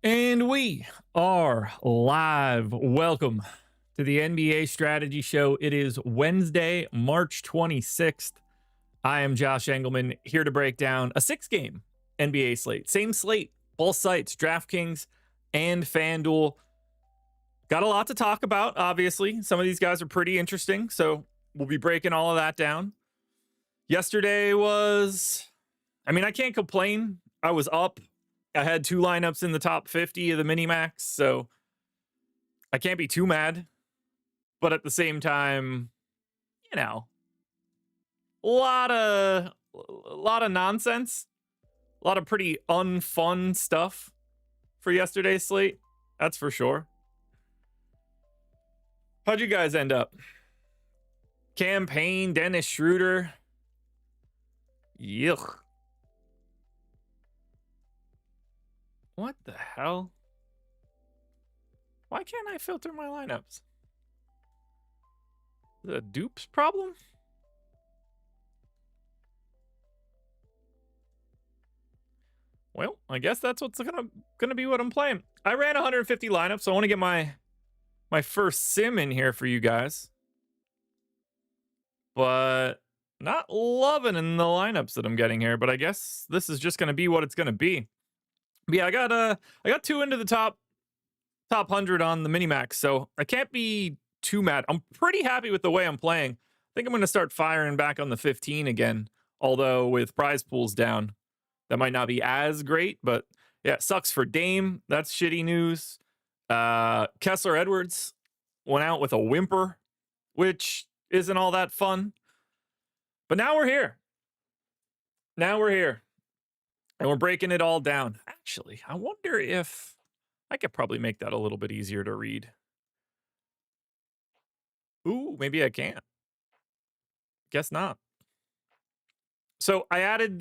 And we are live. Welcome to the NBA Strategy Show. It is Wednesday, March 26th. I am Josh Engleman, here to break down a 6-game NBA slate. Same slate, both sites, DraftKings and FanDuel. Got a lot to talk about, obviously. Some of these guys are pretty interesting, so we'll be breaking all of that down. Yesterday was, I can't complain. I was up. I had 2 lineups in the top 50 of the mini-max, so I can't be too mad. But at the same time, a lot of nonsense, a lot of pretty unfun stuff for yesterday's slate. That's for sure. How'd you guys end up? Campaign, Dennis Schroeder. Yuck. What the hell? Why can't I filter my lineups? Is it a dupes problem? Well, I guess that's what's gonna be what I'm playing. I ran 150 lineups, so I want to get my first sim in here for you guys. But not loving in the lineups that I'm getting here, but I guess this is just gonna be what it's gonna be. But yeah, I got 2 into the top 100 on the minimax, so I can't be too mad. I'm pretty happy with the way I'm playing. I think I'm going to start firing back on the 15 again, although with prize pools down, that might not be as great. But yeah, it sucks for Dame. That's shitty news. Kessler Edwards went out with a whimper, which isn't all that fun. But now we're here. And we're breaking it all down. Actually, I wonder if I could probably make that a little bit easier to read. Ooh, maybe I can't. Guess not. So I added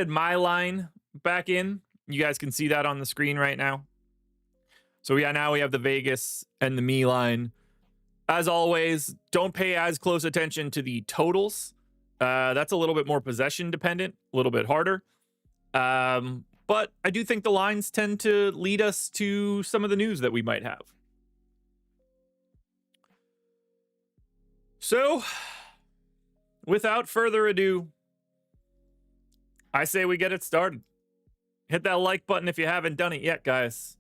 my line back in. You guys can see that on the screen right now. So yeah, now we have the Vegas and the me line. As always, don't pay as close attention to the totals. That's a little bit more possession dependent, a little bit harder. But I do think the lines tend to lead us to some of the news that we might have. So, without further ado, I say we get it started. Hit that like button if you haven't done it yet, guys.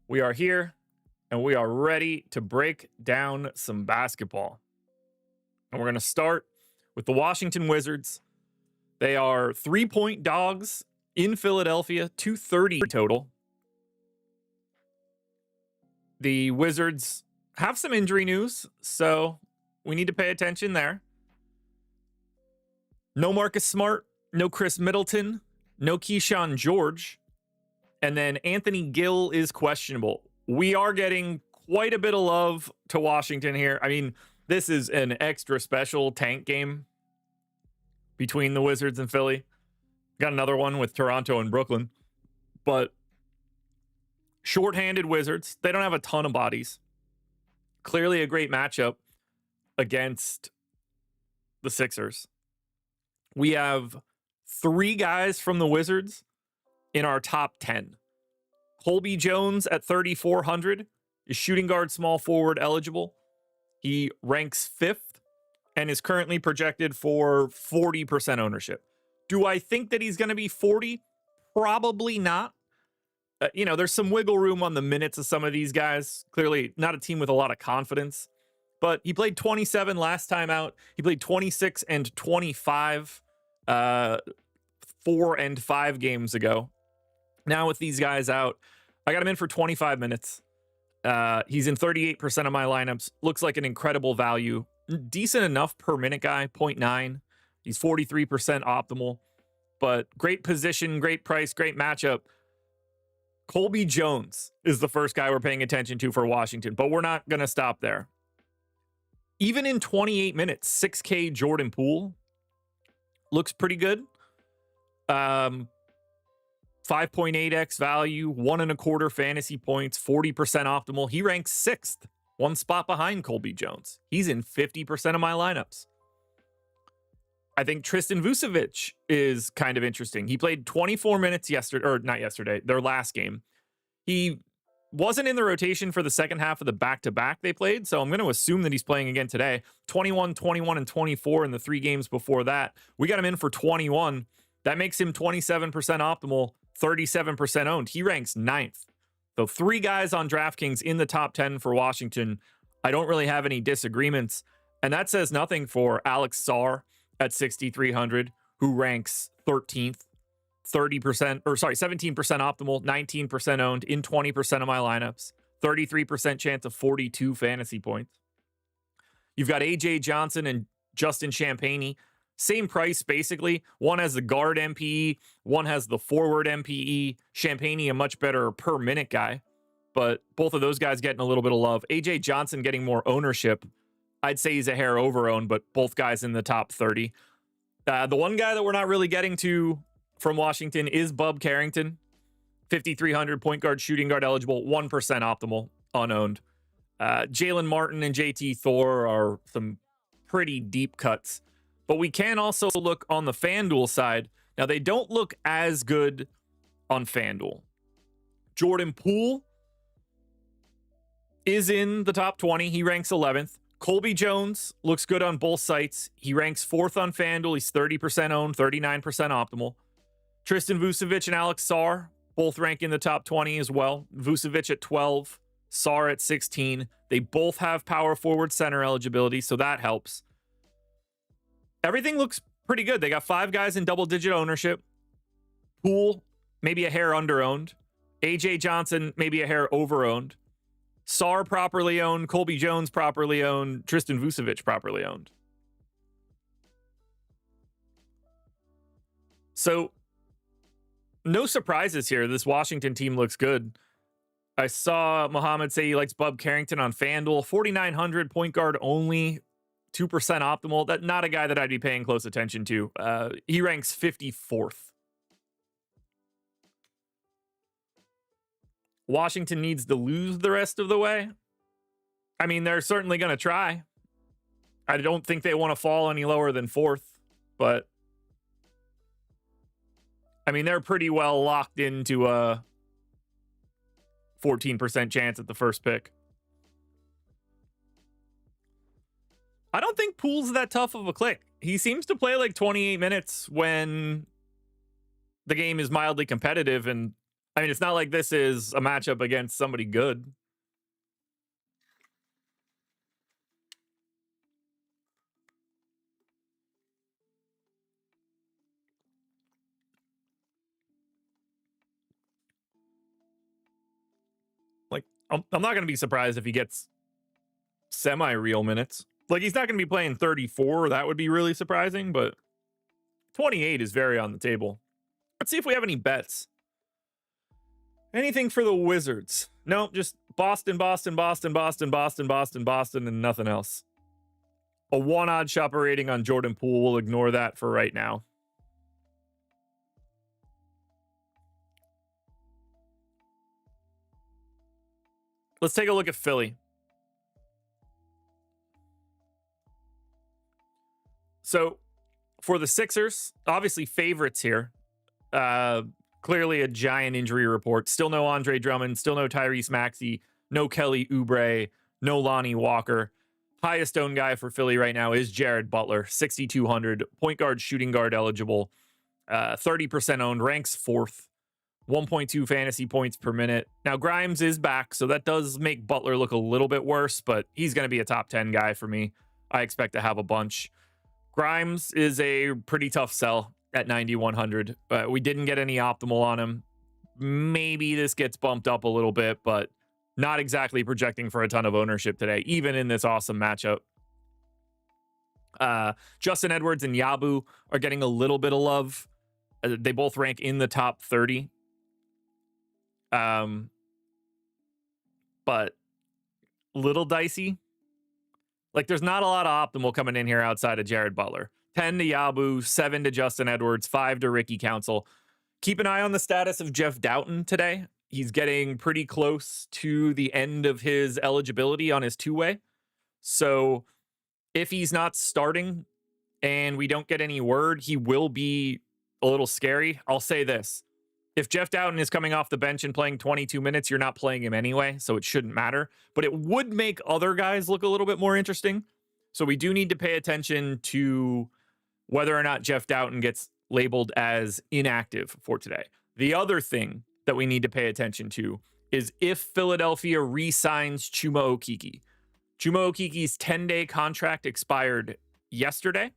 We are here, and we are ready to break down some basketball. And we're going to start with the Washington Wizards. They are 3-point dogs in Philadelphia, 230 total. The Wizards have some injury news, so we need to pay attention there. No Marcus Smart, no Chris Middleton, no Keyshawn George, and then Anthony Gill is questionable. We are getting quite a bit of love to Washington here. I mean, this is an extra special tank game between the Wizards and Philly. Got another one with Toronto and Brooklyn. But shorthanded Wizards, they don't have a ton of bodies. Clearly a great matchup against the Sixers. We have 3 guys from the Wizards in our top 10. Colby Jones at 3,400 is shooting guard, small forward eligible. He ranks 5th and is currently projected for 40% ownership. Do I think that he's going to be 40? Probably not. There's some wiggle room on the minutes of some of these guys. Clearly not a team with a lot of confidence. But he played 27 last time out. He played 26 and 25 4 and 5 games ago. Now with these guys out, I got him in for 25 minutes. He's in 38% of my lineups. Looks like an incredible value. Decent enough per minute guy, 0.9. He's 43% optimal, but great position, great price, great matchup. Colby Jones is the first guy we're paying attention to for Washington, but we're not going to stop there. Even in 28 minutes, 6K Jordan Poole looks pretty good. 5.8x value, 1.25 fantasy points, 40% optimal. He ranks 6th, 1 spot behind Colby Jones. He's in 50% of my lineups. I think Tristan Vucevic is kind of interesting. He played 24 minutes their last game. He wasn't in the rotation for the second half of the back-to-back they played, so I'm going to assume that he's playing again today. 21, 21, and 24 in the 3 games before that. We got him in for 21. That makes him 27% optimal, 37% owned. He ranks 9th. So 3 guys on DraftKings in the top 10 for Washington. I don't really have any disagreements. And that says nothing for Alex Sarr at 6,300, who ranks 13th. 17% optimal, 19% owned in 20% of my lineups, 33% chance of 42 fantasy points. You've got AJ Johnson and Justin Champagnie, same price basically. One has the guard MPE, one has the forward MPE. Champagnie, a much better per minute guy, but both of those guys getting a little bit of love. AJ Johnson getting more ownership. I'd say he's a hair over owned, but both guys in the top 30. The one guy that we're not really getting to from Washington is Bub Carrington, 5,300 point guard, shooting guard eligible, 1% optimal, unowned. Jalen Martin and JT Thor are some pretty deep cuts, but we can also look on the FanDuel side. Now, they don't look as good on FanDuel. Jordan Poole is in the top 20. He ranks 11th. Colby Jones looks good on both sites. He ranks 4th on FanDuel. He's 30% owned, 39% optimal. Tristan Vucevic and Alex Sarr both rank in the top 20 as well. Vucevic at 12, Sarr at 16. They both have power forward center eligibility, so that helps. Everything looks pretty good. They got 5 guys in double-digit ownership. Poole, maybe a hair under-owned. AJ Johnson, maybe a hair over-owned. Sarr properly owned. Colby Jones properly owned. Tristan Vucevic properly owned. So, no surprises here. This Washington team looks good. I saw Mohammed say he likes Bub Carrington on FanDuel. 4,900 point guard only, 2% optimal. That's not a guy that I'd be paying close attention to. He ranks 54th. Washington needs to lose the rest of the way. I mean, they're certainly going to try. I don't think they want to fall any lower than 4th, but I mean, they're pretty well locked into a 14% chance at the first pick. I don't think Poole's that tough of a click. He seems to play like 28 minutes when the game is mildly competitive. And I mean, it's not like this is a matchup against somebody good. Like, I'm not going to be surprised if he gets semi-real minutes. Like, he's not going to be playing 34. That would be really surprising, but 28 is very on the table. Let's see if we have any bets. Anything for the Wizards? No, just Boston, Boston, Boston, Boston, Boston, Boston, Boston, and nothing else. A 1 OddsShopper rating on Jordan Poole. We'll ignore that for right now. Let's take a look at Philly. So, for the Sixers, obviously favorites here. Clearly a giant injury report. Still no Andre Drummond. Still no Tyrese Maxey. No Kelly Oubre. No Lonnie Walker. Highest owned guy for Philly right now is Jared Butler. 6,200. Point guard, shooting guard eligible. 30% owned. Ranks 4th. 1.2 fantasy points per minute. Now, Grimes is back, so that does make Butler look a little bit worse, but he's going to be a top 10 guy for me. I expect to have a bunch. Grimes is a pretty tough sell at 9,100. We didn't get any optimal on him. Maybe this gets bumped up a little bit, but not exactly projecting for a ton of ownership today, even in this awesome matchup. Justin Edwards and Yabu are getting a little bit of love. They both rank in the top 30. But little dicey. Like, there's not a lot of optimal coming in here outside of Jared Butler. 10 to Yabu, 7 to Justin Edwards, 5 to Ricky Council. Keep an eye on the status of Jeff Doughton today. He's getting pretty close to the end of his eligibility on his 2-way. So if he's not starting and we don't get any word, he will be a little scary. I'll say this. If Jeff Doughton is coming off the bench and playing 22 minutes, you're not playing him anyway, so it shouldn't matter. But it would make other guys look a little bit more interesting. So we do need to pay attention to whether or not Jeff Doughton gets labeled as inactive for today. The other thing that we need to pay attention to is if Philadelphia re-signs Chuma Okeke. Chuma Okeke's 10-day contract expired yesterday.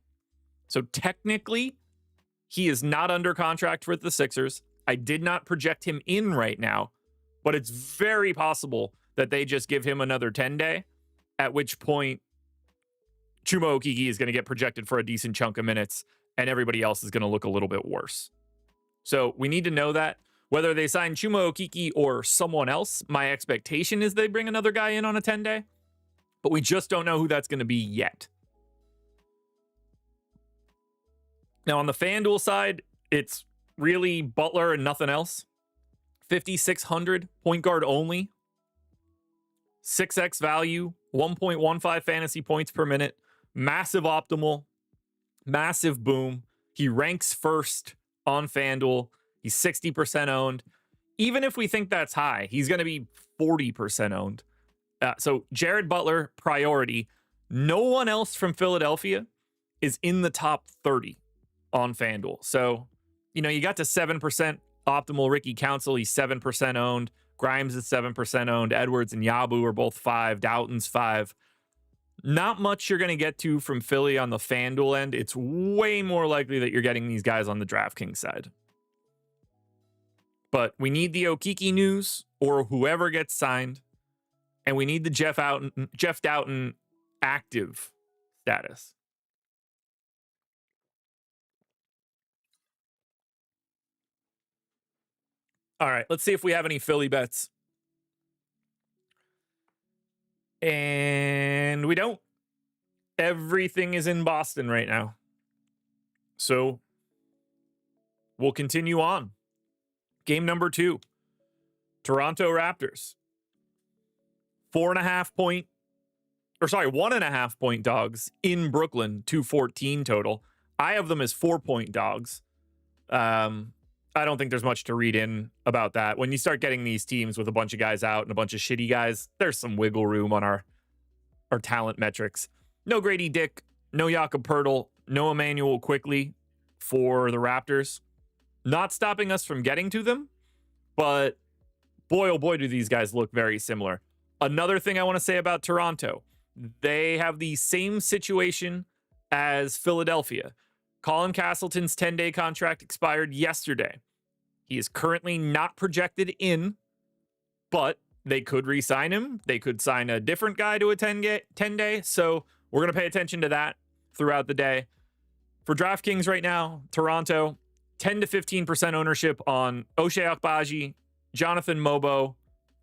So technically, he is not under contract with the Sixers. I did not project him in right now, but it's very possible that they just give him another 10-day, at which point Chuma Okeke is going to get projected for a decent chunk of minutes, and everybody else is going to look a little bit worse. So we need to know that. Whether they sign Chuma Okeke or someone else, my expectation is they bring another guy in on a 10-day, but we just don't know who that's going to be yet. Now, on the FanDuel side, it's really Butler and nothing else. 5,600, point guard only. 6x value, 1.15 fantasy points per minute. Massive optimal, massive boom. He ranks first on FanDuel. He's 60% owned. Even if we think that's high, he's going to be 40% owned. So Jared Butler, priority. No one else from Philadelphia is in the top 30 on FanDuel. So, you got to 7% optimal. Ricky Council, he's 7% owned. Grimes is 7% owned. Edwards and Yabu are both 5. Doughton's 5. Not much you're going to get to from Philly on the FanDuel end. It's way more likely that you're getting these guys on the DraftKings side. But we need the Okeke news or whoever gets signed. And we need the Jeff Doughton active status. All right, let's see if we have any Philly bets. And we don't. Everything is in Boston right now. So we'll continue on. Game number 2. Toronto Raptors. 1.5 point dogs in Brooklyn, 214 total. I have them as 4-point dogs. I don't think there's much to read in about that. When you start getting these teams with a bunch of guys out and a bunch of shitty guys, there's some wiggle room on our talent metrics. No Grady Dick, no Jakob Poeltl, no Emmanuel Quickly for the Raptors. Not stopping us from getting to them, but boy, oh boy, do these guys look very similar. Another thing I want to say about Toronto, they have the same situation as Philadelphia. Colin Castleton's 10-day contract expired yesterday. He is currently not projected in, but they could re-sign him. They could sign a different guy to a 10-day. So we're going to pay attention to that throughout the day. For DraftKings right now, Toronto, 10 to 15% ownership on Ochai Agbaji, Jonathan Mobo,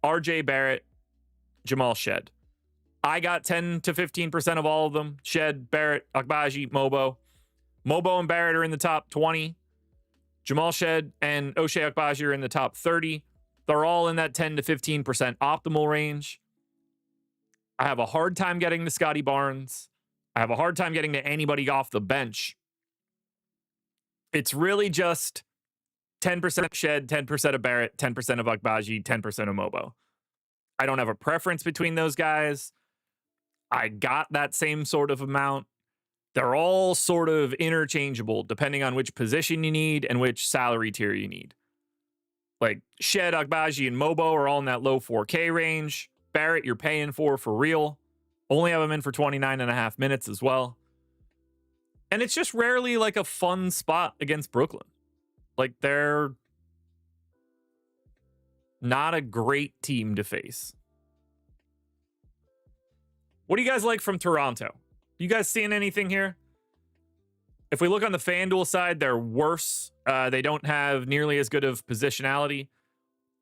RJ Barrett, Jamal Shed. I got 10 to 15% of all of them. Shed, Barrett, Agbaji, Mobo. Mobo and Barrett are in the top 20. Jamal Shed and Ochai Agbaji are in the top 30. They're all in that 10 to 15% optimal range. I have a hard time getting to Scotty Barnes. I have a hard time getting to anybody off the bench. It's really just 10% of Shed, 10% of Barrett, 10% of Agbaji, 10% of Mobo. I don't have a preference between those guys. I got that same sort of amount. They're all sort of interchangeable depending on which position you need and which salary tier you need. Like Shed, Agbaji, and Mobo are all in that low 4K range. Barrett, you're paying for real. Only have him in for 29.5 minutes as well. And it's just rarely like a fun spot against Brooklyn. Like they're not a great team to face. What do you guys like from Toronto? You guys seeing anything here? If we look on the FanDuel side, they're worse. They don't have nearly as good of positionality.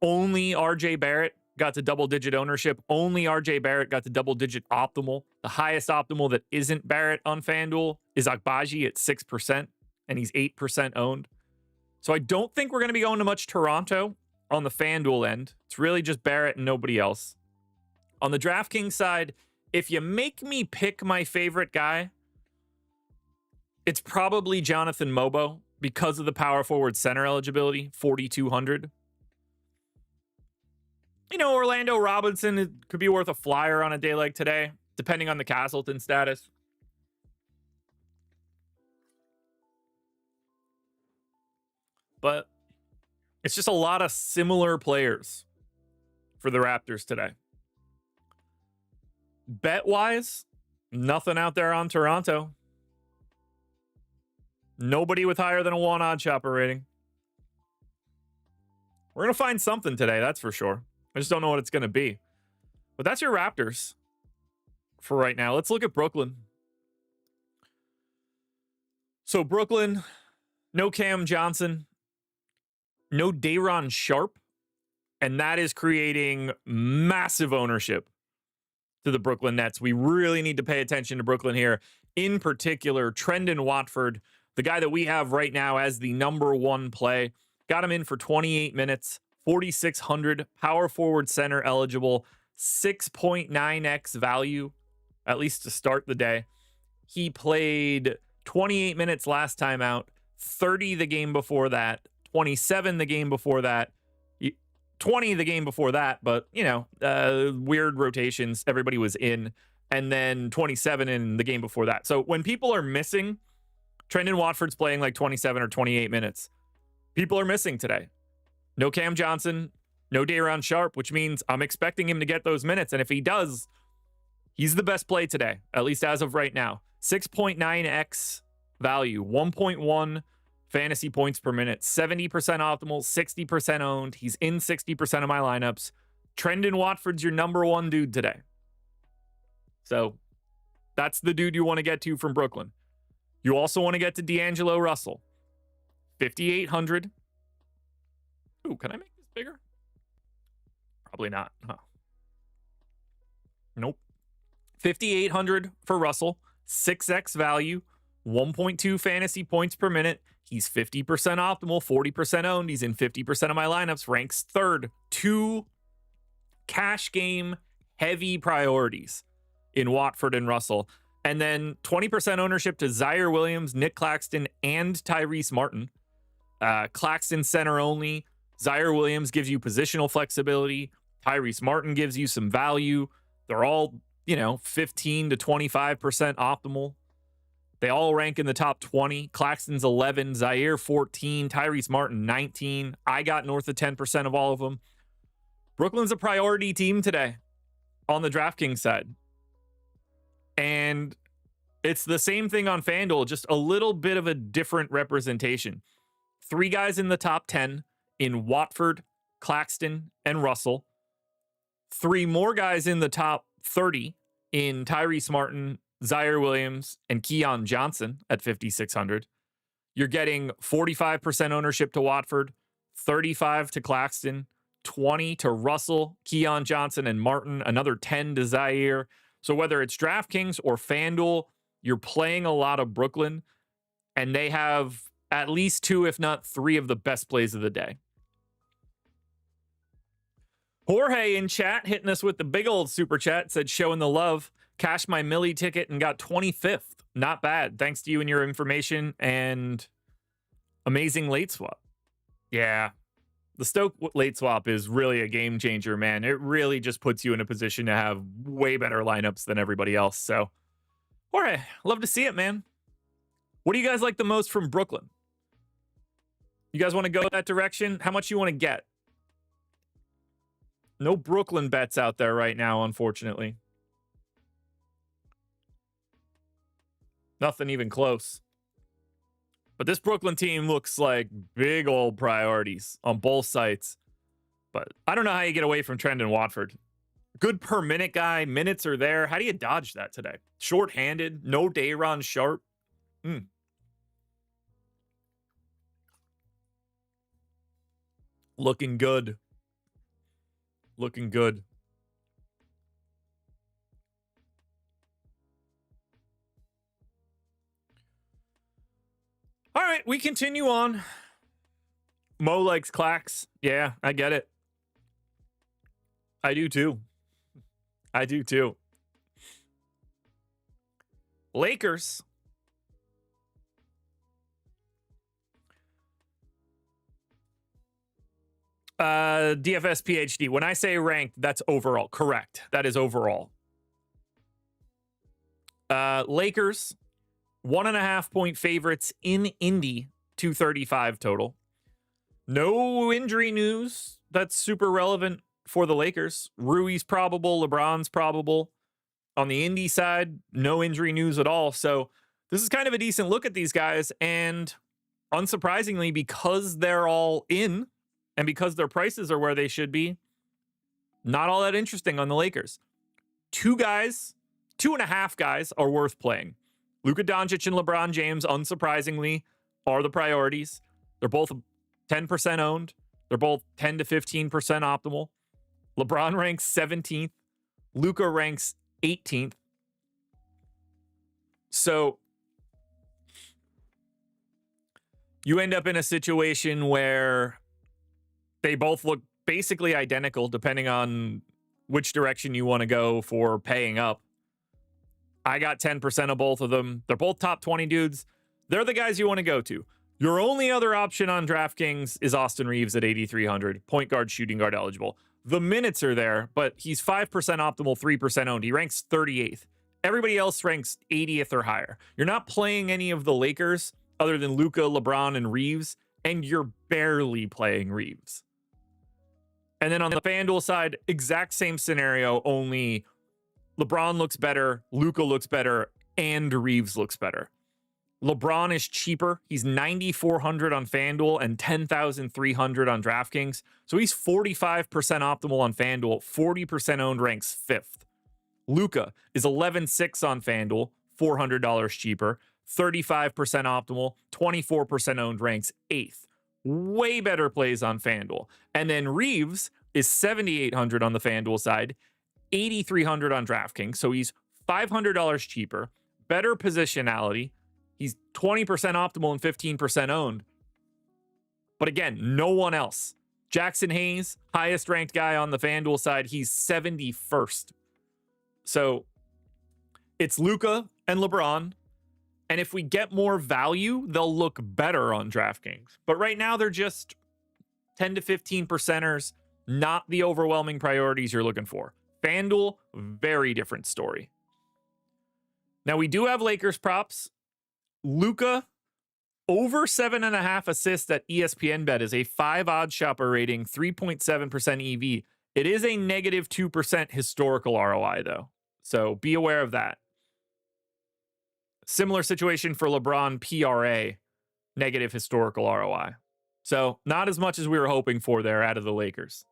Only RJ Barrett got to double-digit ownership. Only RJ Barrett got to double-digit optimal. The highest optimal that isn't Barrett on FanDuel is Agbaji at 6%, and he's 8% owned. So I don't think we're going to be going to much Toronto on the FanDuel end. It's really just Barrett and nobody else. On the DraftKings side, if you make me pick my favorite guy, it's probably Jonathan Mobo. because of the power forward center eligibility, 4,200. Orlando Robinson could be worth a flyer on a day like today, depending on the Castleton status. But it's just a lot of similar players for the Raptors today. Bet-wise, nothing out there on Toronto. Nobody with higher than a 1 OddsShopper rating. We're going to find something today, that's for sure. I just don't know what it's going to be. But that's your Raptors for right now. Let's look at Brooklyn. So Brooklyn, no Cam Johnson, no Day'Ron Sharpe, and that is creating massive ownership to the Brooklyn Nets. We really need to pay attention to Brooklyn here. In particular, Trendon Watford, the guy that we have right now as the number 1 play. Got him in for 28 minutes, 4,600, power forward center eligible, 6.9x value, at least to start the day. He played 28 minutes last time out, 30 the game before that, 27 the game before that, 20 the game before that, but, weird rotations. Everybody was in. And then 27 in the game before that. So when people are missing, Trendon Watford's playing like 27 or 28 minutes. People are missing today. No Cam Johnson, no Day'Ron Sharpe, which means I'm expecting him to get those minutes. And if he does, he's the best play today, at least as of right now. 6.9x value, 1.1 fantasy points per minute, 70% optimal, 60% owned. He's in 60% of my lineups. Trendon Watford's your number 1 dude today. So that's the dude you want to get to from Brooklyn. You also want to get to D'Angelo Russell. 5,800. Ooh, can I make this bigger? Probably not. Huh. Nope. 5,800 for Russell. 6x value. 1.2 fantasy points per minute. He's 50% optimal, 40% owned. He's in 50% of my lineups. Ranks 3rd. 2 cash game heavy priorities in Watford and Russell. And then 20% ownership to Zaire Williams, Nick Claxton, and Tyrese Martin. Claxton center only. Zaire Williams gives you positional flexibility. Tyrese Martin gives you some value. They're all, 15 to 25% optimal. They all rank in the top 20. Claxton's 11, Zaire 14, Tyrese Martin 19. I got north of 10% of all of them. Brooklyn's a priority team today on the DraftKings side. And it's the same thing on FanDuel, just a little bit of a different representation. 3 guys in the top 10 in Watford, Claxton, and Russell. 3 more guys in the top 30 in Tyrese Martin, Zaire Williams, and Keon Johnson at 5,600. You're getting 45% ownership to Watford, 35 to Claxton, 20 to Russell, Keon Johnson, and Martin, another 10 to Zaire. So whether it's DraftKings or FanDuel, you're playing a lot of Brooklyn, and they have at least 2, if not 3, of the best plays of the day. Jorge in chat hitting us with the big old super chat, said showing the love, cashed my Millie ticket and got 25th. Not bad. Thanks to you and your information and amazing late swap. Yeah. The Stoke late swap is really a game changer, man. It really just puts you in a position to have way better lineups than everybody else. So, Jorge, love to see it, man. What do you guys like the most from Brooklyn? You guys want to go that direction? How much you want to get? No Brooklyn bets out there right now, unfortunately. Nothing even close. But this Brooklyn team looks like big old priorities on both sites. But I don't know how you get away from Trendon Watford. Good per minute guy. Minutes are there. How do you dodge that today? Short-handed. No Day'Ron Sharpe. Looking good. Looking good. All right, we continue on. Mo likes Clax. Yeah, I get it. I do too. I do too. Lakers. DFS PhD. When I say ranked, that's overall. Correct. That is overall. Lakers, 1.5 point favorites in Indy, 235 total. No injury news that's super relevant for the Lakers. Rui's probable, LeBron's probable. On the Indy side, no injury news at all. So this is kind of a decent look at these guys. And unsurprisingly, because they're all in and because their prices are where they should be, not all that interesting on the Lakers. 2.5 guys are worth playing. Luka Doncic and LeBron James, unsurprisingly, are the priorities. They're both 10% owned. They're both 10 to 15% optimal. LeBron ranks 17th. Luka ranks 18th. So you end up in a situation where they both look basically identical, depending on which direction you want to go for paying up. I got 10% of both of them. They're both top 20 dudes. They're the guys you want to go to. Your only other option on DraftKings is Austin Reeves at 8,300, point guard, shooting guard eligible. The minutes are there, but he's 5% optimal, 3% owned. He ranks 38th. Everybody else ranks 80th or higher. You're not playing any of the Lakers other than Luka, LeBron, and Reeves, and you're barely playing Reeves. And then on the FanDuel side, exact same scenario, only LeBron looks better, Luka looks better, and Reeves looks better. LeBron is cheaper. He's 9,400 on FanDuel and 10,300 on DraftKings. So he's 45% optimal on FanDuel, 40% owned, ranks 5th. Luka is 11,600 on FanDuel, $400 cheaper, 35% optimal, 24% owned, ranks 8th. Way better plays on FanDuel. And then Reeves is 7,800 on the FanDuel side, 8,300 on DraftKings. So he's $500 cheaper, better positionality. He's 20% optimal and 15% owned. But again, no one else. Jackson Hayes, highest ranked guy on the FanDuel side, he's 71st. So it's Luka and LeBron. And if we get more value, they'll look better on DraftKings. But right now, they're just 10 to 15 percenters, not the overwhelming priorities you're looking for. FanDuel, very different story. Now, we do have Lakers props. Luka, over 7.5 assists at ESPN Bet is a 5 OddsShopper rating, 3.7% EV. It is a negative 2% historical ROI, though. So be aware of that. Similar situation for LeBron, PRA, negative historical ROI. So not as much as we were hoping for there out of the Lakers.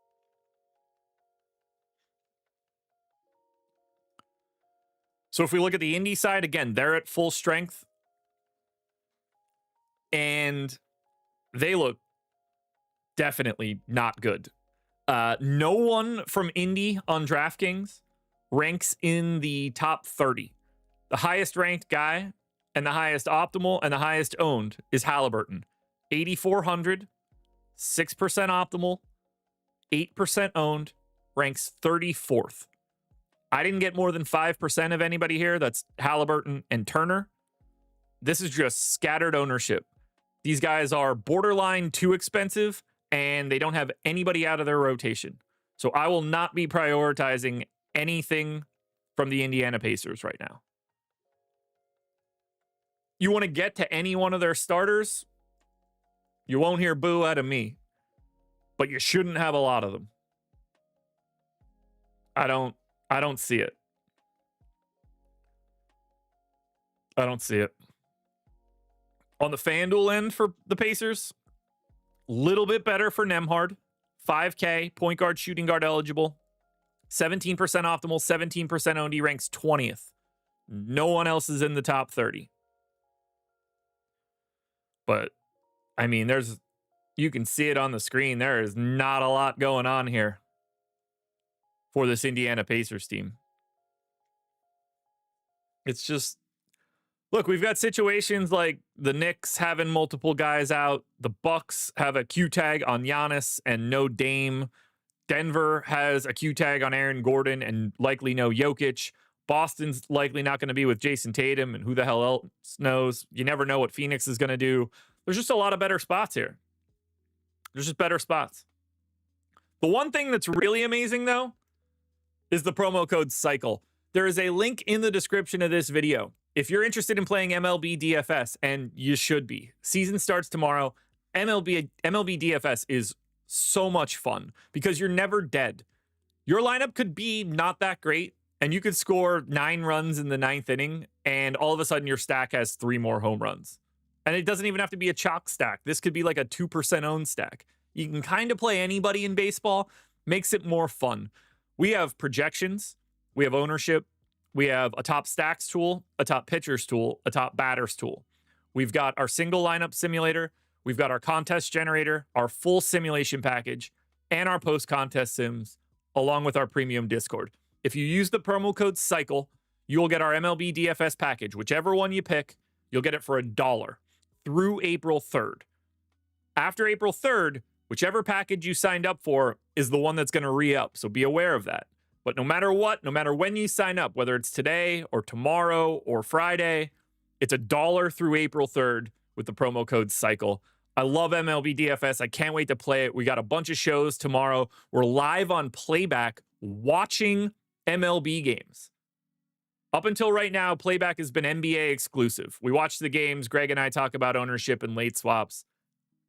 So if we look at the Indy side, again, they're at full strength. And they look definitely not good. No one from Indy on DraftKings ranks in the top 30. The highest ranked guy and the highest optimal and the highest owned is Halliburton. 8,400, 6% optimal, 8% owned, ranks 34th. I didn't get more than 5% of anybody here. That's Halliburton and Turner. This is just scattered ownership. These guys are borderline too expensive, and they don't have anybody out of their rotation. So I will not be prioritizing anything from the Indiana Pacers right now. You want to get to any one of their starters, you won't hear boo out of me, but you shouldn't have a lot of them. I don't see it. I don't see it. On the FanDuel end for the Pacers, little bit better for Nembhard. 5K, point guard, shooting guard eligible. 17% optimal, 17% owned. He ranks 20th. No one else is in the top 30. But, I mean, you can see it on the screen. There is not a lot going on here for this Indiana Pacers team. It's just, look, we've got situations like the Knicks having multiple guys out. The Bucks have a Q tag on Giannis and no Dame. Denver has a Q tag on Aaron Gordon and likely no Jokic. Boston's likely not going to be with Jason Tatum, and who the hell else knows? You never know what Phoenix is going to do. There's just a lot of better spots here. There's just better spots. The one thing that's really amazing, though, is the promo code CYCLE. There is a link in the description of this video. If you're interested in playing MLB DFS, and you should be, season starts tomorrow. MLB DFS is so much fun because you're never dead. Your lineup could be not that great, and you could score 9 runs in the 9th inning, and all of a sudden your stack has 3 more home runs. And it doesn't even have to be a chalk stack. This could be like a 2% owned stack. You can kind of play anybody in baseball, makes it more fun. We have projections, we have ownership, we have a top stacks tool, a top pitchers tool, a top batters tool. We've got our single lineup simulator, we've got our contest generator, our full simulation package, and our post-contest sims, along with our premium Discord. If you use the promo code CYCLE, you'll get our MLB DFS package. Whichever one you pick, you'll get it for $1 through April 3rd. After April 3rd, whichever package you signed up for is the one that's going to re-up, so be aware of that. But no matter what, no matter when you sign up, whether it's today or tomorrow or Friday, it's $1 through April 3rd with the promo code CYCLE. I love MLB DFS. I can't wait to play it. We got a bunch of shows tomorrow. We're live on Playback watching MLB games. Up until right now, Playback has been NBA exclusive. We watch the games. Greg and I talk about ownership and late swaps.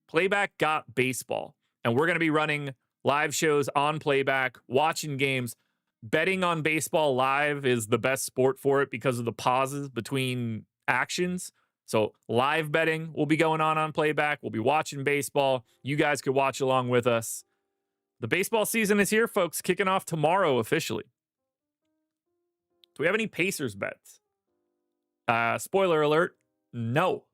Playback got baseball, and we're going to be running live shows on Playback, watching games. Betting on baseball live is the best sport for it because of the pauses between actions. So live betting will be going on Playback. We'll be watching baseball. You guys could watch along with us. The baseball season is here, folks, kicking off tomorrow officially. Do we have any Pacers bets? Spoiler alert, no.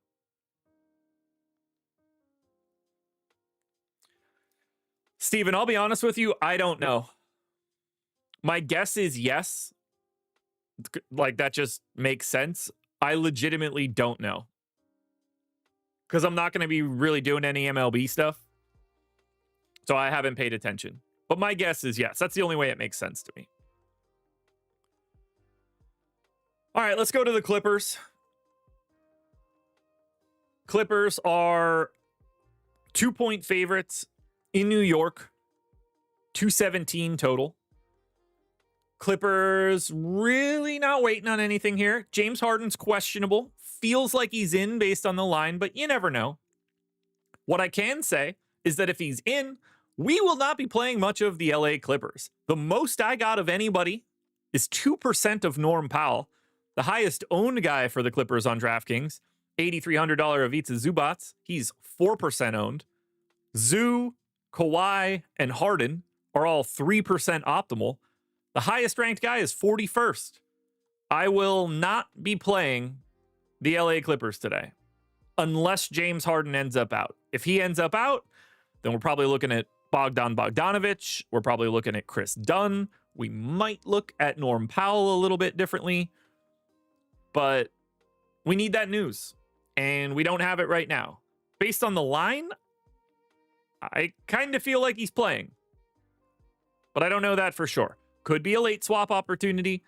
Steven, I'll be honest with you, I don't know. My guess is yes. Like, that just makes sense. I legitimately don't know. Because I'm not going to be really doing any MLB stuff. So I haven't paid attention. But my guess is yes. That's the only way it makes sense to me. All right, let's go to the Clippers. Clippers are 2-point favorites in New York. 217 total. Clippers really not waiting on anything here. James Harden's questionable. Feels like he's in based on the line, but you never know. What I can say is that if he's in, we will not be playing much of the LA Clippers. The most I got of anybody is 2% of Norm Powell. The highest owned guy for the Clippers on DraftKings, $8,300 Ivica Zubac. He's 4% owned. Zoo, Kawhi, and Harden are all 3% optimal. The highest ranked guy is 41st. I will not be playing the LA Clippers today unless James Harden ends up out. If he ends up out, then we're probably looking at Bogdan Bogdanovic. We're probably looking at Chris Dunn. We might look at Norm Powell a little bit differently. But we need that news, and we don't have it right now. Based on the line, I kind of feel like he's playing, but I don't know that for sure. Could be a late swap opportunity,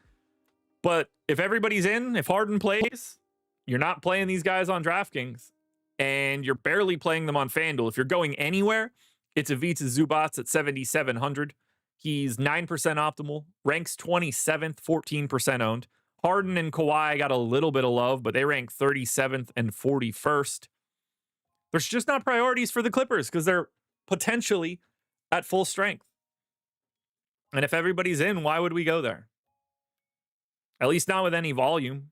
but if everybody's in, if Harden plays, you're not playing these guys on DraftKings, and you're barely playing them on FanDuel. If you're going anywhere, it's Ivica Zubac at 7,700. He's 9% optimal, ranks 27th, 14% owned. Harden and Kawhi got a little bit of love, but they rank 37th and 41st. There's just not priorities for the Clippers because they're potentially at full strength. And if everybody's in, why would we go there? At least not with any volume.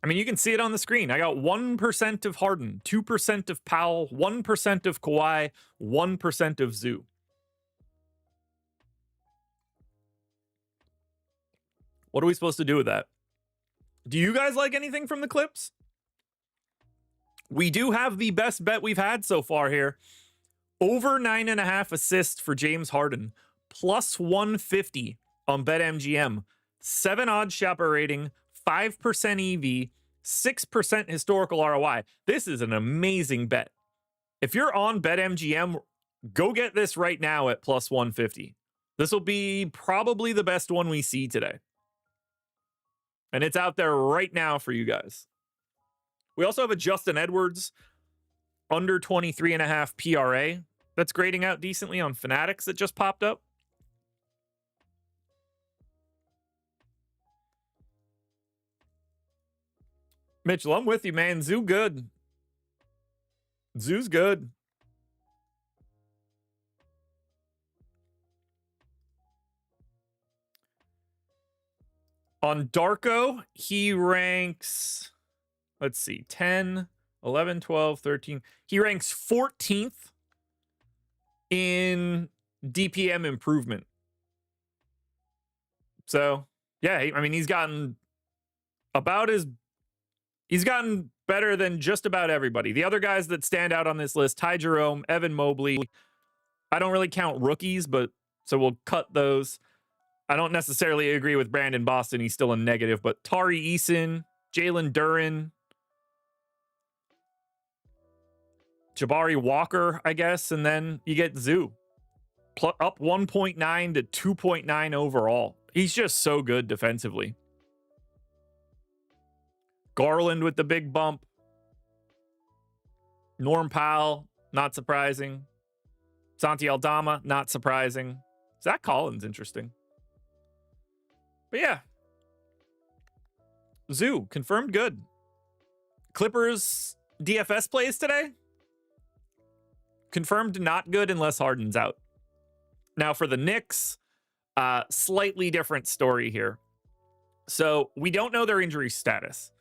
I mean, you can see it on the screen. I got 1% of Harden, 2% of Powell, 1% of Kawhi, 1% of Zoo. What are we supposed to do with that? Do you guys like anything from the Clips? We do have the best bet we've had so far here. Over 9.5 assists for James Harden. Plus 150 on BetMGM. 7 OddsShopper rating. 5% EV. 6% historical ROI. This is an amazing bet. If you're on BetMGM, go get this right now at plus 150. This will be probably the best one we see today. And it's out there right now for you guys. We also have a Justin Edwards under 23.5 PRA that's grading out decently on Fanatics that just popped up. Mitchell, I'm with you, man. Zoo good. Zoo's good. On Darko, he ranks, let's see, 10, 11, 12, 13. He ranks 14th in DPM improvement. So, yeah, I mean, he's gotten better than just about everybody. The other guys that stand out on this list, Ty Jerome, Evan Mobley. I don't really count rookies, but so we'll cut those. I don't necessarily agree with Brandon Boston. He's still a negative, but Tari Eason, Jalen Duren, Jabari Walker, I guess, and then you get Zoo. Up 1.9 to 2.9 overall. He's just so good defensively. Garland with the big bump. Norm Powell, not surprising. Santi Aldama, not surprising. Zach Collins, interesting. But yeah. Zoo, confirmed good. Clippers DFS plays today. Confirmed not good unless Harden's out. Now for the Knicks, slightly different story here. So we don't know their injury status.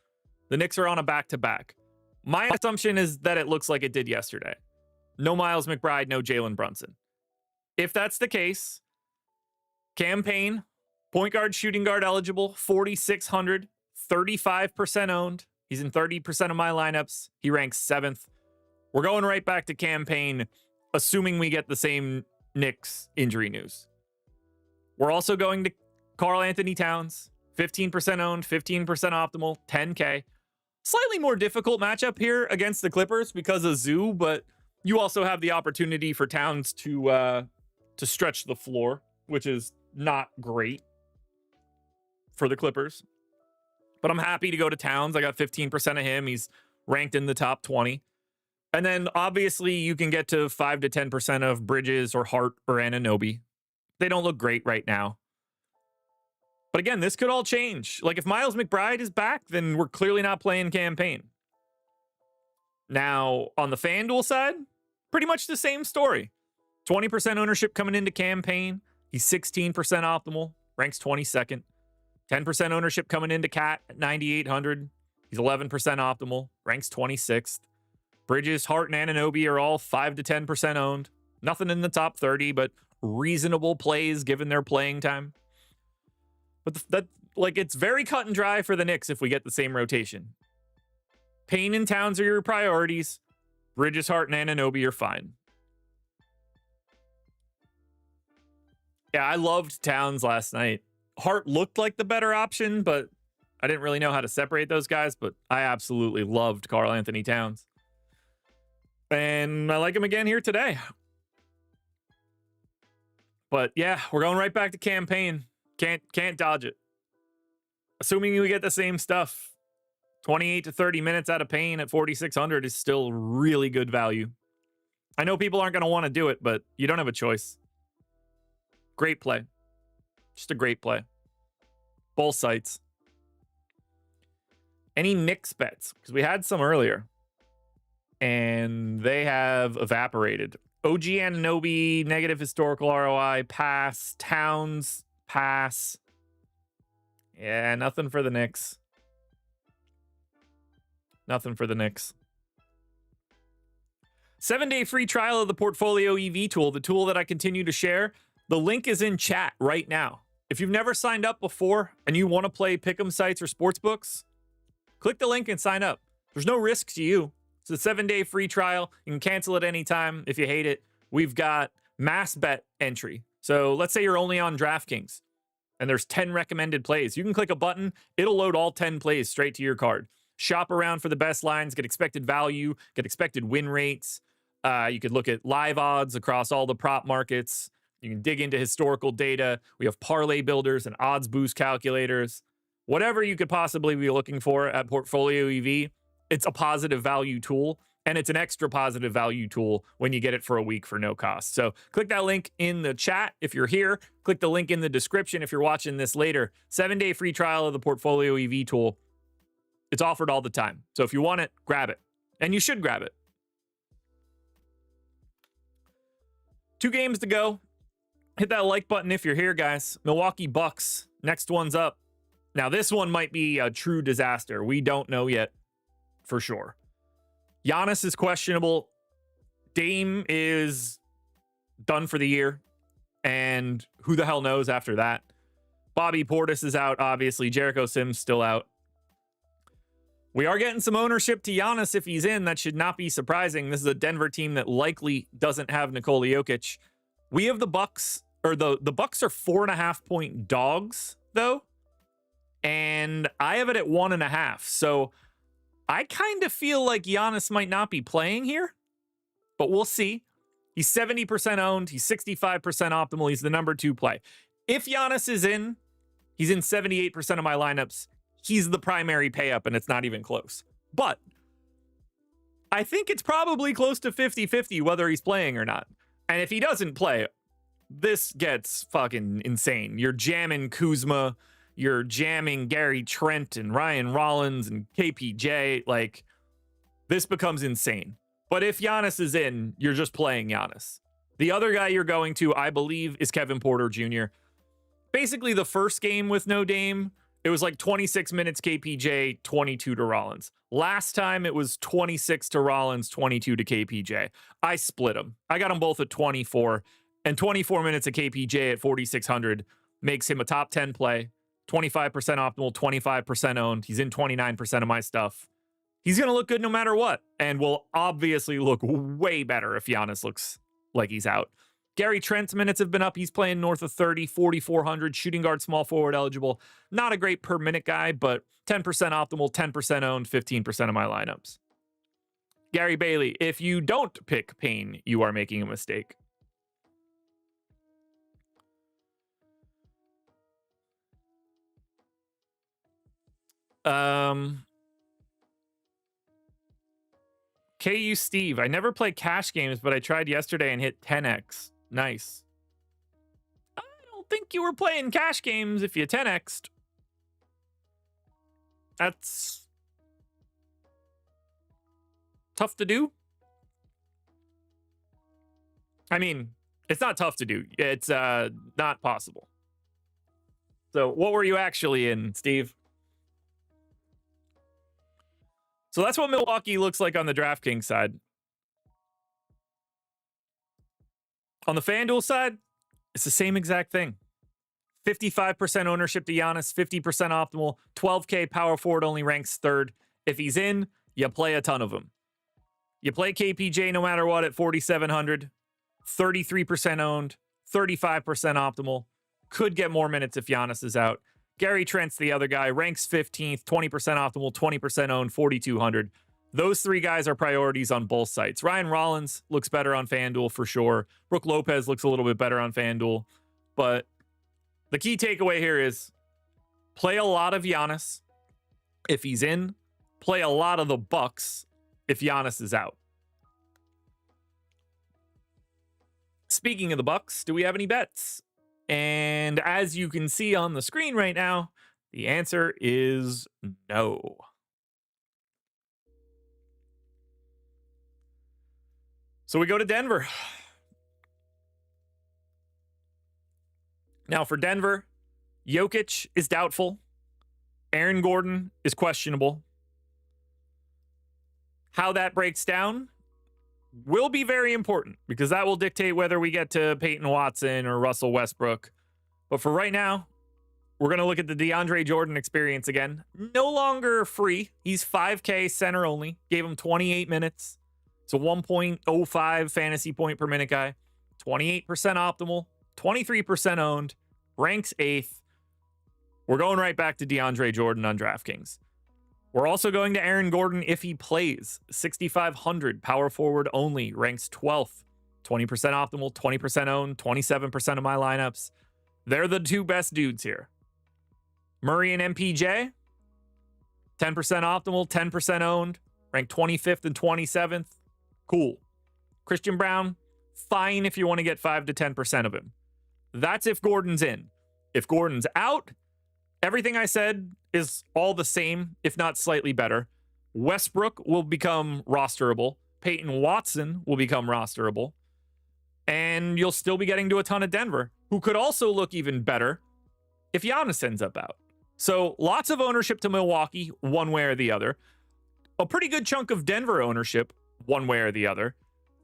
The Knicks are on a back-to-back. My assumption is that it looks like it did yesterday. No Miles McBride, no Jalen Brunson. If that's the case, Cam Payne, point guard, shooting guard eligible, 4,600, 35% owned. He's in 30% of my lineups. He ranks 7th. We're going right back to Cam Payne, assuming we get the same Knicks injury news. We're also going to Karl Anthony Towns, 15% owned, 15% optimal, 10K. Slightly more difficult matchup here against the Clippers because of Zoo, but you also have the opportunity for Towns to stretch the floor, which is not great for the Clippers. But I'm happy to go to Towns. I got 15% of him. He's ranked in the top 20. And then obviously you can get to 5 to 10% of Bridges or Hart or Anunoby. They don't look great right now. But again, this could all change. Like if Miles McBride is back, then we're clearly not playing Cam Payne. Now, on the FanDuel side, pretty much the same story. 20% ownership coming into Cam Payne. He's 16% optimal, ranks 22nd. 10% ownership coming into Cat at 9,800. He's 11% optimal, ranks 26th. Bridges, Hart, and Anunoby are all 5 to 10% owned. Nothing in the top 30, but reasonable plays given their playing time. But it's very cut and dry for the Knicks if we get the same rotation. Payne and Towns are your priorities. Bridges, Hart, and Anunoby are fine. Yeah, I loved Towns last night. Hart looked like the better option, but I didn't really know how to separate those guys, but I absolutely loved Karl Anthony Towns. And I like him again here today. But yeah, we're going right back to Cam Payne. Can't dodge it. Assuming we get the same stuff, 28 to 30 minutes out of Payne at 4,600 is still really good value. I know people aren't going to want to do it, but you don't have a choice. Great play. Just a great play. Both sites. Any Knicks bets? Because we had some earlier. And they have evaporated. OG Anunoby, negative historical ROI, pass. Towns, pass. Yeah, nothing for the Knicks. Nothing for the Knicks. 7-day free trial of the Portfolio EV tool, the tool that I continue to share. The link is in chat right now. If you've never signed up before and you want to play pick'em sites or sportsbooks, click the link and sign up. There's no risk to you. It's a 7-day free trial. You can cancel at any time if you hate it. We've got mass bet entry. So let's say you're only on DraftKings and there's 10 recommended plays. You can click a button. It'll load all 10 plays straight to your card. Shop around for the best lines, get expected value, get expected win rates. You could look at live odds across all the prop markets. You can dig into historical data. We have parlay builders and odds boost calculators. Whatever you could possibly be looking for at Portfolio EV, it's a positive value tool. And it's an extra positive value tool when you get it for a week for no cost. So click that link in the chat if you're here. Click the link in the description if you're watching this later. 7-day free trial of the Portfolio EV tool. It's offered all the time. So if you want it, grab it. And you should grab it. 2 games to go. Hit that like button if you're here, guys. Milwaukee Bucks. Next one's up. Now, this one might be a true disaster. We don't know yet for sure. Giannis is questionable. Dame is done for the year. And who the hell knows after that? Bobby Portis is out, obviously. Jericho Sims still out. We are getting some ownership to Giannis if he's in. That should not be surprising. This is a Denver team that likely doesn't have Nikola Jokic. We have the Bucks, or the Bucks are 4.5-point dogs, though. And I have it at 1.5. So I kind of feel like Giannis might not be playing here, but we'll see. He's 70% owned. He's 65% optimal. He's the number 2 play. If Giannis is in, he's in 78% of my lineups. He's the primary pay up, and it's not even close. But I think it's probably close to 50-50 whether he's playing or not. And if he doesn't play, this gets fucking insane. You're jamming Kuzma. You're jamming Gary Trent and Ryan Rollins and KPJ. Like, this becomes insane. But if Giannis is in, you're just playing Giannis. The other guy you're going to, I believe, is Kevin Porter Jr. Basically, the first game with no Dame, it was like 26 minutes KPJ, 22 to Rollins. Last time, it was 26 to Rollins, 22 to KPJ. I split them. I got them both at 24. And 24 minutes of KPJ at 4,600 makes him a top 10 play. 25% optimal, 25% owned. He's in 29% of my stuff. He's going to look good no matter what, and will obviously look way better if Giannis looks like he's out. Gary Trent's minutes have been up. He's playing north of 30, 4,400, shooting guard, small forward eligible. Not a great per minute guy, but 10% optimal, 10% owned, 15% of my lineups. Gary Bailey, if you don't pick Payne, you are making a mistake. KU Steve, I never play cash games, but I tried yesterday and hit 10x. Nice. I don't think you were playing cash games if you 10x'd. That's tough to do. I mean, it's not tough to do. It's not possible. So what were you actually in, Steve? So that's what Milwaukee looks like on the DraftKings side. On the FanDuel side, it's the same exact thing. 55% ownership to Giannis, 50% optimal, 12K power forward only ranks 3rd. If he's in, you play a ton of them. You play KPJ no matter what at 4,700, 33% owned, 35% optimal. Could get more minutes if Giannis is out. Gary Trent's the other guy, ranks 15th, 20% optimal, 20% owned, 4,200. Those 3 guys are priorities on both sites. Ryan Rollins looks better on FanDuel for sure. Brook Lopez looks a little bit better on FanDuel. But the key takeaway here is play a lot of Giannis if he's in. Play a lot of the Bucks if Giannis is out. Speaking of the Bucks, do we have any bets? And as you can see on the screen right now, the answer is no. So we go to Denver. Now for Denver, Jokic is doubtful. Aaron Gordon is questionable. How that breaks down will be very important because that will dictate whether we get to Peyton Watson or Russell Westbrook. But for right now, we're going to look at the DeAndre Jordan experience again. No longer free. He's 5K center only. Gave him 28 minutes. It's a 1.05 fantasy point per minute guy. 28% optimal. 23% owned. Ranks 8th. We're going right back to DeAndre Jordan on DraftKings. We're also going to Aaron Gordon if he plays. 6,500 power forward only. Ranks 12th. 20% optimal, 20% owned, 27% of my lineups. They're the 2 best dudes here. Murray and MPJ. 10% optimal, 10% owned. ranked 25th and 27th. Cool. Christian Brown, fine if you want to get 5 to 10% of him. That's if Gordon's in. If Gordon's out, everything I said is all the same, if not slightly better. Westbrook will become rosterable. Peyton Watson will become rosterable. And you'll still be getting to a ton of Denver, who could also look even better if Giannis ends up out. So lots of ownership to Milwaukee, one way or the other. A pretty good chunk of Denver ownership, one way or the other.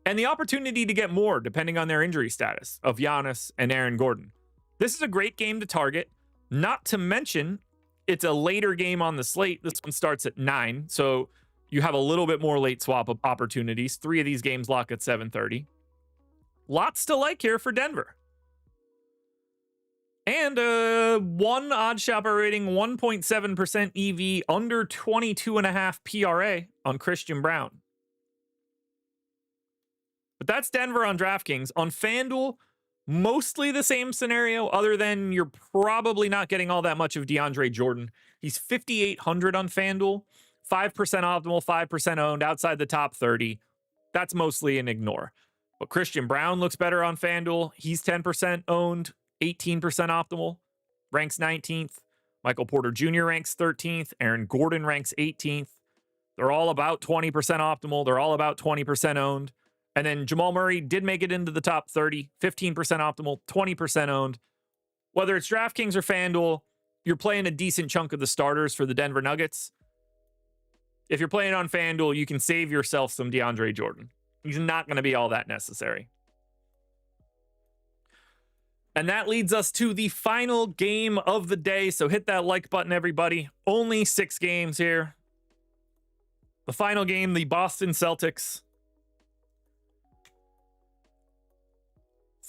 And the opportunity to get more, depending on their injury status, of Giannis and Aaron Gordon. This is a great game to target. Not to mention, it's a later game on the slate. This one starts at 9, so you have a little bit more late swap opportunities. 3 of these games lock at 7:30. Lots to like here for Denver. And one OddsShopper rating, 1.7% EV, under 22.5 PRA on Christian Brown. But that's Denver on DraftKings. On FanDuel, mostly the same scenario, other than you're probably not getting all that much of DeAndre Jordan. He's 5,800 on FanDuel, 5% optimal, 5% owned, outside the top 30. That's mostly an ignore. But Christian Brown looks better on FanDuel. He's 10% owned, 18% optimal, ranks 19th. Michael Porter Jr. ranks 13th. Aaron Gordon ranks 18th. They're all about 20% optimal. They're all about 20% owned. And then Jamal Murray did make it into the top 30, 15% optimal, 20% owned. Whether it's DraftKings or FanDuel, you're playing a decent chunk of the starters for the Denver Nuggets. If you're playing on FanDuel, you can save yourself some DeAndre Jordan. He's not going to be all that necessary. And that leads us to the final game of the day. So hit that like button, everybody. Only 6 games here. The final game, the Boston Celtics.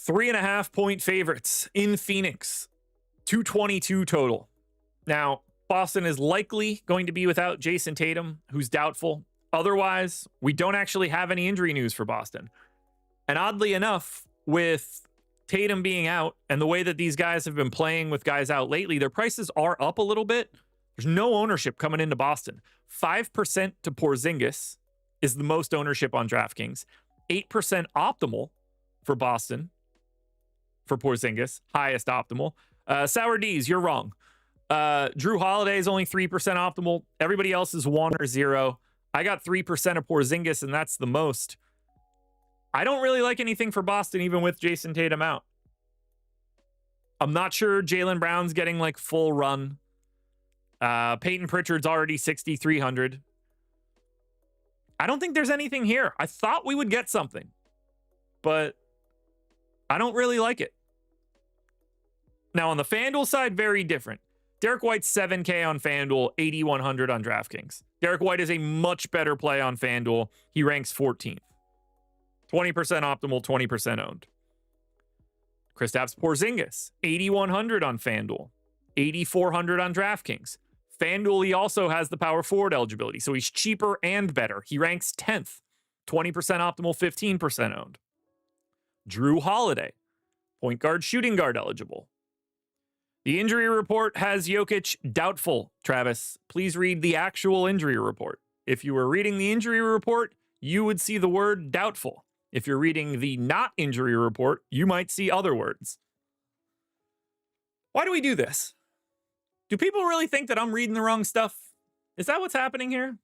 3.5-point favorites in Phoenix. 222 total. Now, Boston is likely going to be without Jason Tatum, who's doubtful. Otherwise, we don't actually have any injury news for Boston. And oddly enough, with Tatum being out and the way that these guys have been playing with guys out lately, their prices are up a little bit. There's no ownership coming into Boston. 5% to Porzingis is the most ownership on DraftKings. 8% optimal for Boston for Porzingis, highest optimal. Sour D's, you're wrong. Drew Holiday is only 3% optimal. Everybody else is 1 or 0. I got 3% of Porzingis, and that's the most. I don't really like anything for Boston, even with Jason Tatum out. I'm not sure Jaylen Brown's getting like full run. Peyton Pritchard's already 6,300. I don't think there's anything here. I thought we would get something, but I don't really like it. Now, on the FanDuel side, very different. Derek White's 7K on FanDuel, 8,100 on DraftKings. Derek White is a much better play on FanDuel. He ranks 14th. 20% optimal, 20% owned. Kristaps Porzingis, 8,100 on FanDuel, 8,400 on DraftKings. FanDuel, he also has the power forward eligibility, so he's cheaper and better. He ranks 10th, 20% optimal, 15% owned. Drew Holiday, point guard, shooting guard eligible. The injury report has Jokic doubtful, Travis. Please read the actual injury report. If you were reading the injury report, you would see the word doubtful. If you're reading the not injury report, you might see other words. Why do we do this? Do people really think that I'm reading the wrong stuff? Is that what's happening here?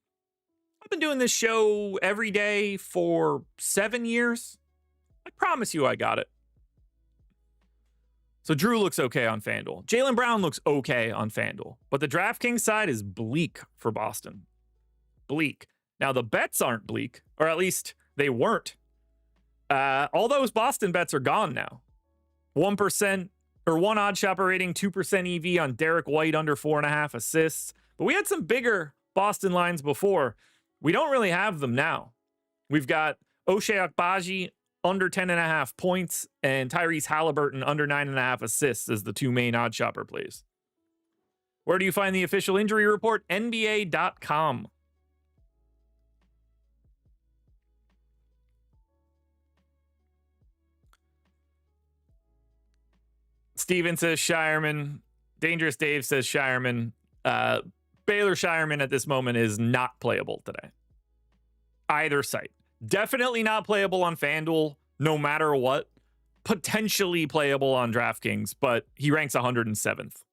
I've been doing this show every day for 7 years. I promise you I got it. So Drew looks okay on FanDuel. Jaylen Brown looks okay on FanDuel. But the DraftKings side is bleak for Boston. Bleak. Now, the bets aren't bleak, or at least they weren't. All those Boston bets are gone now. 1% or 1 OddsShopper rating, 2% EV on Derek White under 4.5 assists. But we had some bigger Boston lines before. We don't really have them now. We've got Ochai Agbaji under 10.5 points and Tyrese Halliburton under 9.5 assists as the 2 main OddsShopper plays. Where do you find the official injury report? NBA.com. Steven says Shireman. Dangerous Dave says Shireman. Baylor Shireman at this moment is not playable today. either site. Definitely not playable on FanDuel, no matter what. Potentially playable on DraftKings, but he ranks 107th.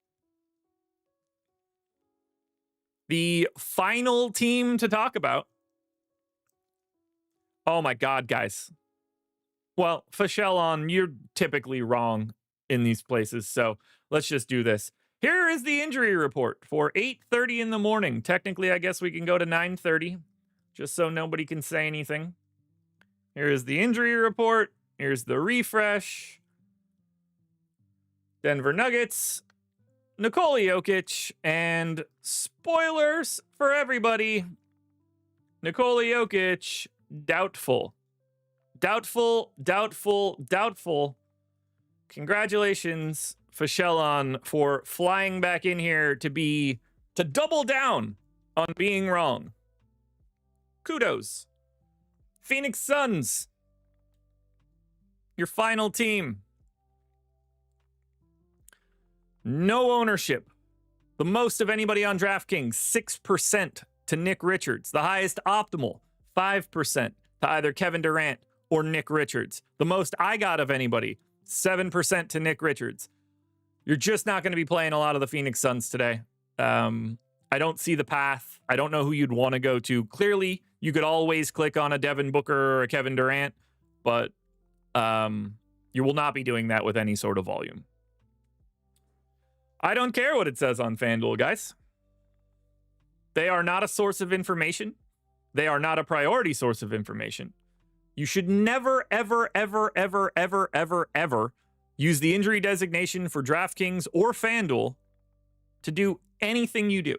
The final team to talk about. Oh my God, guys. Well, Fashelon, you're typically wrong in these places, so let's just do this. Here is the injury report for 8:30 in the morning. Technically, I guess we can go to 9:30, just so nobody can say anything. Here is the injury report. Here's the refresh. Denver Nuggets, Nikola Jokic, and spoilers for everybody. Nikola Jokic, doubtful. Doubtful. Congratulations, Fashelon, for flying back in here to double down on being wrong. Kudos. Phoenix Suns, your final team. No ownership. The most of anybody on DraftKings, 6% to Nick Richards. The highest optimal, 5% to either Kevin Durant or Nick Richards. The most I got of anybody, 7% to Nick Richards. You're just not going to be playing a lot of the Phoenix Suns today. I don't see the path. I don't know who you'd want to go to. Clearly, you could always click on a Devin Booker or a Kevin Durant, but you will not be doing that with any sort of volume. I don't care what it says on FanDuel, guys. They are not a source of information. They are not a priority source of information. You should never, ever, ever, ever, ever, ever, ever use the injury designation for DraftKings or FanDuel to do anything you do.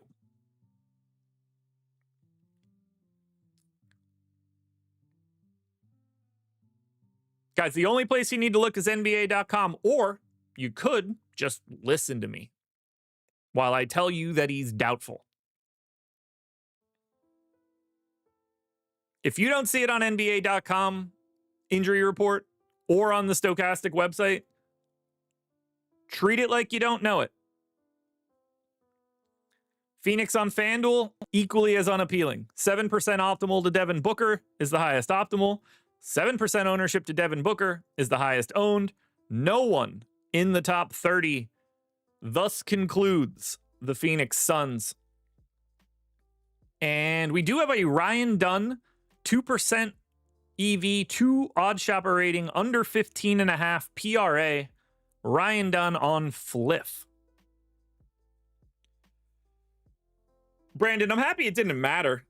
Guys, the only place you need to look is NBA.com, or you could just listen to me while I tell you that he's doubtful. If you don't see it on NBA.com injury report or on the Stokastic website, treat it like you don't know it. Phoenix on FanDuel, equally as unappealing. 7% optimal to Devin Booker is the highest optimal. 7% ownership to Devin Booker is the highest owned. No one in the top 30. Thus concludes the Phoenix Suns. And we do have a Ryan Dunn, 2% EV, 2 OddsShopper rating, under 15.5 PRA. Ryan Dunn on Fliff. Brandon, I'm happy it didn't matter.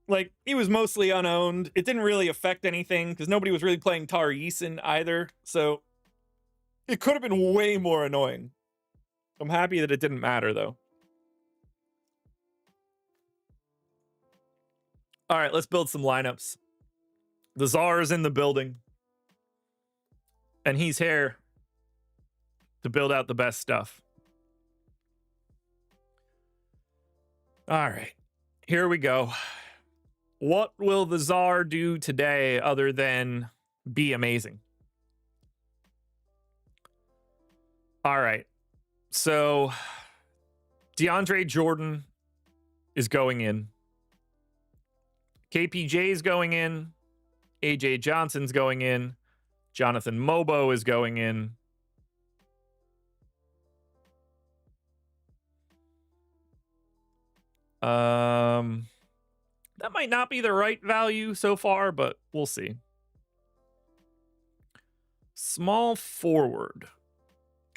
Like, he was mostly unowned. It didn't really affect anything because nobody was really playing Tar Eason either. So it could have been way more annoying. I'm happy that it didn't matter, though. All right, let's build some lineups. The Czar is in the building. And he's here to build out the best stuff. All right, here we go. What will the Czar do today other than be amazing? All right. So DeAndre Jordan is going in. KPJ is going in. AJ Johnson's going in. Jonathan Mobo is going in. That might not be the right value so far, but we'll see. Small forward.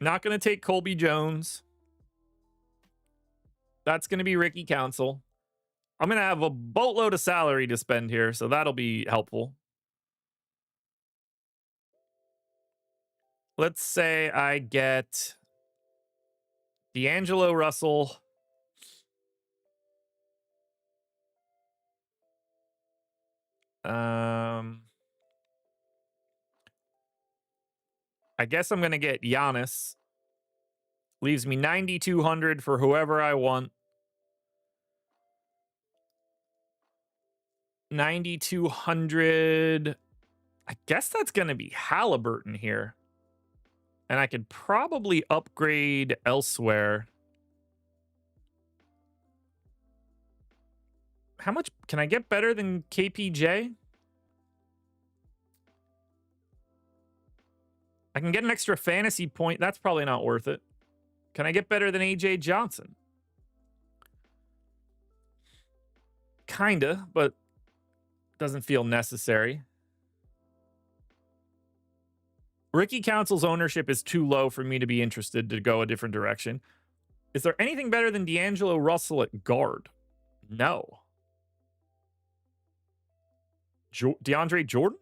Not going to take Colby Jones. That's going to be Ricky Council. I'm going to have a boatload of salary to spend here, so that'll be helpful. Let's say I get D'Angelo Russell. I guess I'm going to get Giannis. Leaves me 9,200 for whoever I want. 9,200. I guess that's going to be Halliburton here. And I could probably upgrade elsewhere. How much can I get better than KPJ? I can get an extra fantasy point. That's probably not worth it. Can I get better than AJ Johnson? Kinda, but doesn't feel necessary. Ricky Council's ownership is too low for me to be interested to go a different direction. Is there anything better than D'Angelo Russell at guard? No. DeAndre Jordan?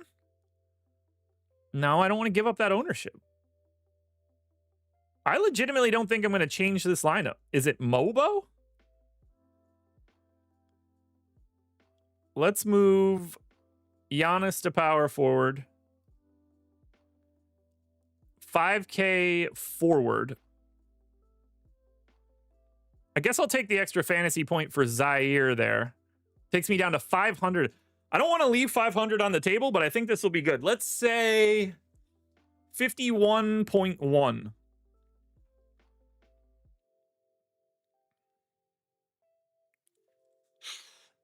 No, I don't want to give up that ownership. I legitimately don't think I'm going to change this lineup. Is it Mobo? Let's move Giannis to power forward. 5K forward. I guess I'll take the extra fantasy point for Zaire there. Takes me down to 500. I don't want to leave 500 on the table, but I think this will be good. Let's say 51.1.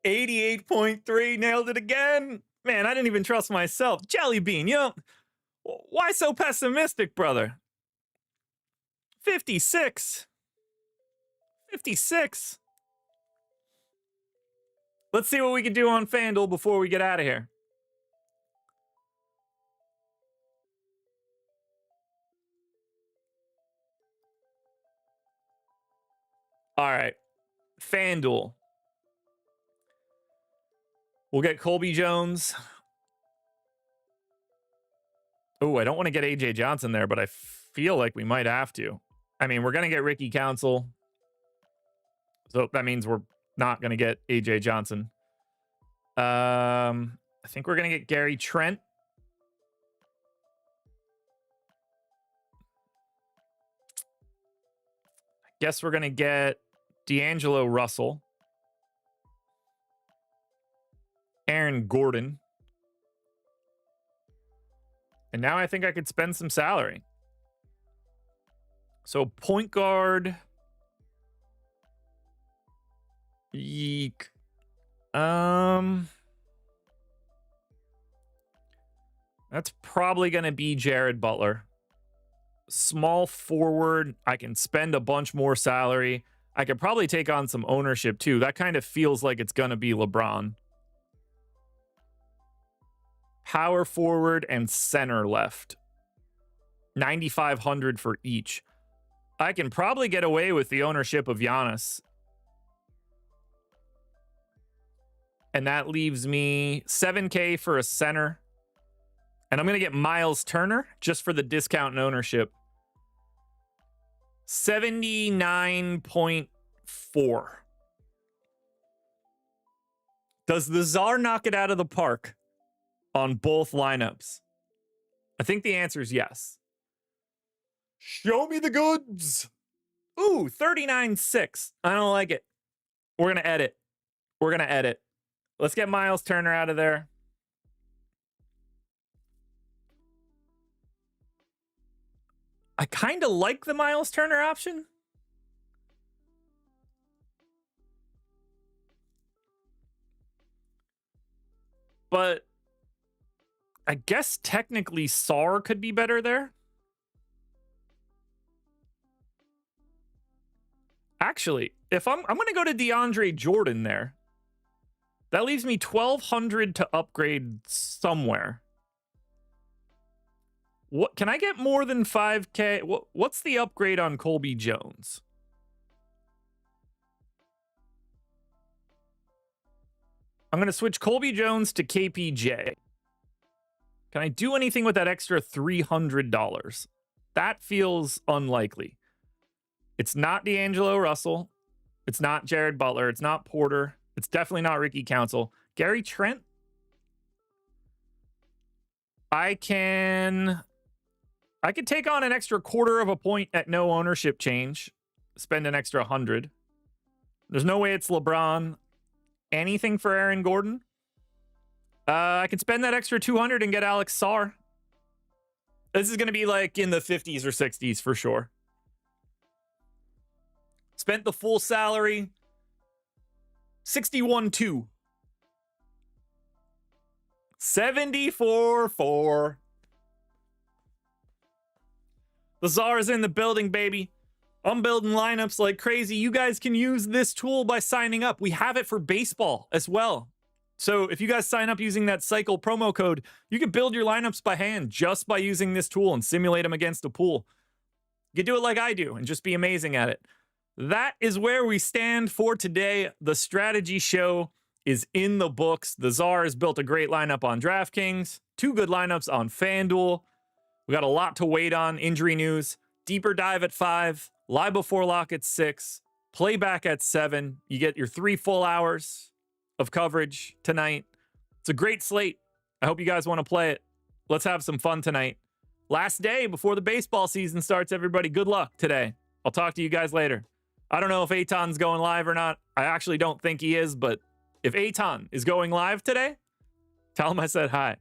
$88.3, nailed it again. Man, I didn't even trust myself. Jelly Bean, you know, why so pessimistic, brother? 56. 56. Let's see what we can do on FanDuel before we get out of here. All right. FanDuel. We'll get Colby Jones. Oh, I don't want to get AJ Johnson there, but I feel like we might have to. I mean, we're going to get Ricky Council. So that means we're not going to get AJ Johnson. I think we're going to get Gary Trent. I guess we're going to get D'Angelo Russell. Aaron Gordon. And now I think I could spend some salary. So point guard. Yeek. That's probably going to be Jared Butler. Small forward. I can spend a bunch more salary. I could probably take on some ownership too. That kind of feels like it's going to be LeBron. Power forward and center left. 9,500 for each. I can probably get away with the ownership of Giannis. And that leaves me 7K for a center. And I'm going to get Miles Turner just for the discount and ownership. 79.4. Does the Czar knock it out of the park on both lineups? I think the answer is yes. Show me the goods. Ooh, 39.6. I don't like it. We're going to edit. We're going to edit. Let's get Miles Turner out of there. I kind of like the Miles Turner option. But I guess technically Sar could be better there. Actually, if I'm going to go to DeAndre Jordan there. That leaves me 1,200 to upgrade somewhere. What can I get more than 5K? What's the upgrade on Colby Jones? I'm going to switch Colby Jones to KPJ. Can I do anything with that extra $300? That feels unlikely. It's not D'Angelo Russell. It's not Jared Butler. It's not Porter. It's definitely not Ricky Council. Gary Trent. I could take on an extra quarter of a point at no ownership change. Spend an extra 100. There's no way it's LeBron. Anything for Aaron Gordon? I could spend that extra 200 and get Alex Sarr. This is going to be like in the 50s or 60s for sure. Spent the full salary. 61.2. 74-4. The Czar's in the building, baby. I'm building lineups like crazy. You guys can use this tool by signing up. We have it for baseball as well. So if you guys sign up using that cycle promo code, you can build your lineups by hand just by using this tool and simulate them against a pool. You can do it like I do and just be amazing at it. That is where we stand for today. The strategy show is in the books. The Czar has built a great lineup on DraftKings, 2 good lineups on FanDuel. We got a lot to wait on. Injury news, deeper dive at 5, live before lock at 6, playback at 7. You get your 3 full hours of coverage tonight. It's a great slate. I hope you guys want to play it. Let's have some fun tonight. Last day before the baseball season starts, everybody. Good luck today. I'll talk to you guys later. I don't know if Aton's going live or not. I actually don't think he is, but if Aton is going live today, tell him I said hi.